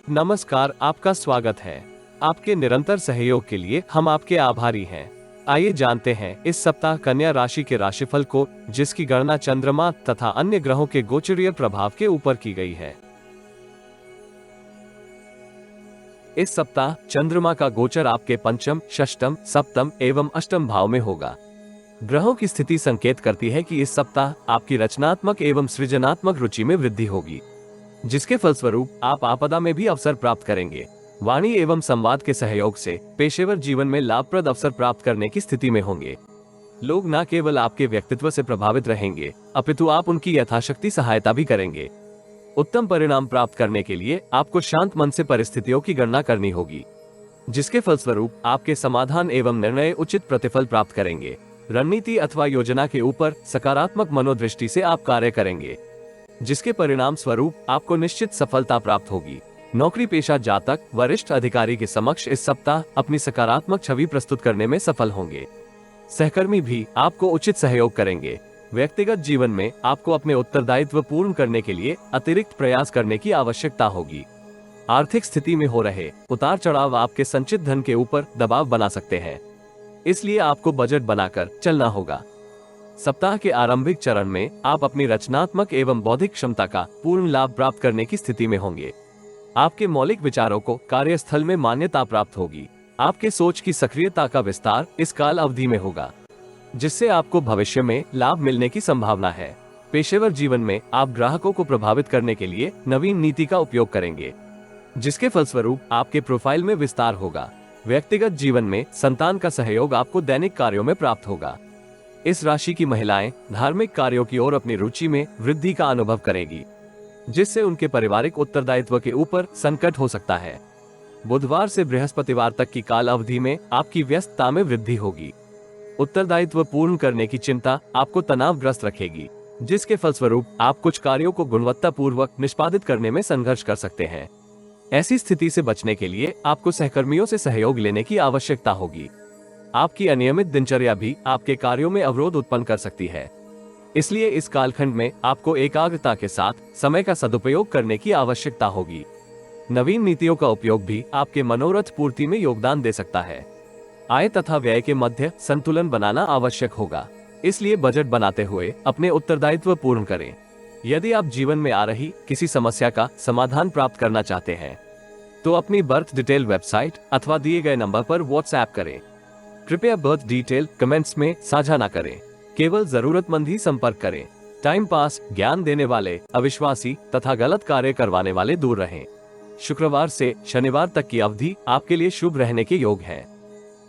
नमस्कार, आपका स्वागत है। आपके निरंतर सहयोग के लिए हम आपके आभारी हैं। आइए जानते हैं इस सप्ताह कन्या राशि के राशिफल को, जिसकी गणना चंद्रमा तथा अन्य ग्रहों के गोचरीय प्रभाव के ऊपर की गई है। इस सप्ताह चंद्रमा का गोचर आपके पंचम, षष्टम, सप्तम एवं अष्टम भाव में होगा। ग्रहों की स्थिति संकेत करती है कि इस सप्ताह आपकी रचनात्मक एवं सृजनात्मक रुचि में वृद्धि होगी, जिसके फलस्वरूप आप आपदा में भी अवसर प्राप्त करेंगे। वाणी एवं संवाद के सहयोग से पेशेवर जीवन में लाभप्रद अवसर प्राप्त करने की स्थिति में होंगे। लोग न केवल आपके व्यक्तित्व से प्रभावित रहेंगे, अपितु आप उनकी यथाशक्ति सहायता भी करेंगे। उत्तम परिणाम प्राप्त करने के लिए आपको शांत मन से परिस्थितियों की गणना करनी होगी, जिसके फलस्वरूप आपके समाधान एवं निर्णय उचित प्रतिफल प्राप्त करेंगे। रणनीति अथवा योजना के ऊपर सकारात्मक मनोदृष्टि से आप कार्य करेंगे, जिसके परिणाम स्वरूप आपको निश्चित सफलता प्राप्त होगी। नौकरी पेशा जातक वरिष्ठ अधिकारी के समक्ष इस सप्ताह अपनी सकारात्मक छवि प्रस्तुत करने में सफल होंगे। सहकर्मी भी आपको उचित सहयोग करेंगे। व्यक्तिगत जीवन में आपको अपने उत्तरदायित्व पूर्ण करने के लिए अतिरिक्त प्रयास करने की आवश्यकता होगी। आर्थिक स्थिति में हो रहे उतार चढ़ाव आपके संचित धन के ऊपर दबाव बना सकते हैं, इसलिए आपको बजट बनाकर चलना होगा। सप्ताह के आरंभिक चरण में आप अपनी रचनात्मक एवं बौद्धिक क्षमता का पूर्ण लाभ प्राप्त करने की स्थिति में होंगे। आपके मौलिक विचारों को कार्यस्थल में मान्यता प्राप्त होगी। आपके सोच की सक्रियता का विस्तार इस काल अवधि में होगा, जिससे आपको भविष्य में लाभ मिलने की संभावना है। पेशेवर जीवन में आप ग्राहकों को प्रभावित करने के लिए नवीन नीति का उपयोग करेंगे, जिसके फलस्वरूप आपके प्रोफाइल में विस्तार होगा। व्यक्तिगत जीवन में संतान का सहयोग आपको दैनिक कार्यों में प्राप्त होगा। इस राशि की महिलाएं धार्मिक कार्यों की ओर अपनी रुचि में वृद्धि का अनुभव करेगी, जिससे उनके पारिवारिक उत्तरदायित्व के ऊपर संकट हो सकता है। बुधवार से बृहस्पतिवार तक की काल अवधि में आपकी व्यस्तता में वृद्धि होगी। उत्तरदायित्व पूर्ण करने की चिंता आपको तनावग्रस्त रखेगी, जिसके फलस्वरूप आप कुछ कार्यों को गुणवत्तापूर्वक निष्पादित करने में संघर्ष कर सकते हैं। ऐसी स्थिति से बचने के लिए आपको सहकर्मियों से सहयोग लेने की आवश्यकता होगी। आपकी अनियमित दिनचर्या भी आपके कार्यों में अवरोध उत्पन्न कर सकती है, इसलिए इस कालखंड में आपको एकाग्रता के साथ समय का सदुपयोग करने की आवश्यकता होगी। नवीन नीतियों का उपयोग भी आपके मनोरथ पूर्ति में योगदान दे सकता है। आय तथा व्यय के मध्य संतुलन बनाना आवश्यक होगा, इसलिए बजट बनाते हुए अपने उत्तरदायित्व पूर्ण करें। यदि आप जीवन में आ रही किसी समस्या का समाधान प्राप्त करना चाहते हैं, तो अपनी बर्थ डिटेल वेबसाइट अथवा दिए गए नंबर पर व्हाट्सएप करें। कृपया बर्थ डिटेल कमेंट्स में साझा न करें, केवल जरूरतमंद ही संपर्क करें। टाइम पास, ज्ञान देने वाले, अविश्वासी तथा गलत कार्य करवाने वाले दूर रहें। शुक्रवार से शनिवार तक की अवधि आपके लिए शुभ रहने के योग है।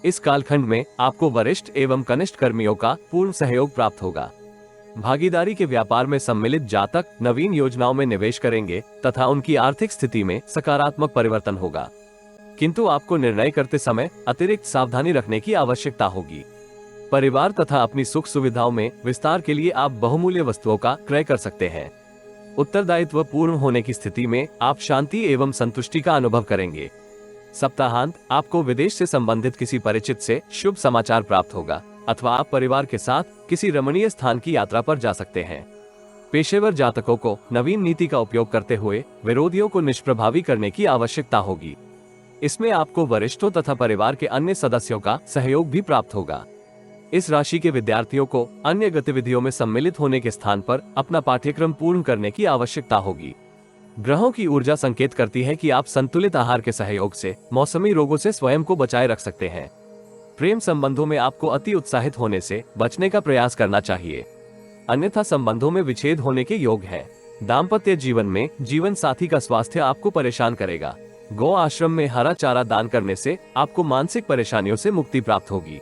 इस कालखंड में आपको वरिष्ठ एवं कनिष्ठ कर्मियों का पूर्ण सहयोग प्राप्त होगा। भागीदारी के व्यापार में सम्मिलित जातक नवीन योजनाओं में निवेश करेंगे तथा उनकी आर्थिक स्थिति में सकारात्मक परिवर्तन होगा, किंतु आपको निर्णय करते समय अतिरिक्त सावधानी रखने की आवश्यकता होगी। परिवार तथा अपनी सुख सुविधाओं में विस्तार के लिए आप बहुमूल्य वस्तुओं का क्रय कर सकते हैं। उत्तरदायित्व पूर्ण होने की स्थिति में आप शांति एवं संतुष्टि का अनुभव करेंगे। सप्ताहांत आपको विदेश से संबंधित किसी परिचित से शुभ समाचार प्राप्त होगा, अथवा आप परिवार के साथ किसी रमणीय स्थान की यात्रा पर जा सकते हैं। पेशेवर जातकों को नवीन नीति का उपयोग करते हुए विरोधियों को निष्प्रभावी करने की आवश्यकता होगी। इसमें आपको वरिष्ठों तथा परिवार के अन्य सदस्यों का सहयोग भी प्राप्त होगा। इस राशि के विद्यार्थियों को अन्य गतिविधियों में सम्मिलित होने के स्थान पर अपना पाठ्यक्रम पूर्ण करने की आवश्यकता होगी। ग्रहों की ऊर्जा संकेत करती है कि आप संतुलित आहार के सहयोग से मौसमी रोगों से स्वयं को बचाए रख सकते हैं। प्रेम संबंधों में आपको अति उत्साहित होने से बचने का प्रयास करना चाहिए, अन्यथा संबंधों में विच्छेद होने के योग है। दाम्पत्य जीवन में जीवन साथी का स्वास्थ्य आपको परेशान करेगा। गौ आश्रम में हरा चारा दान करने से आपको मानसिक परेशानियों से मुक्ति प्राप्त होगी।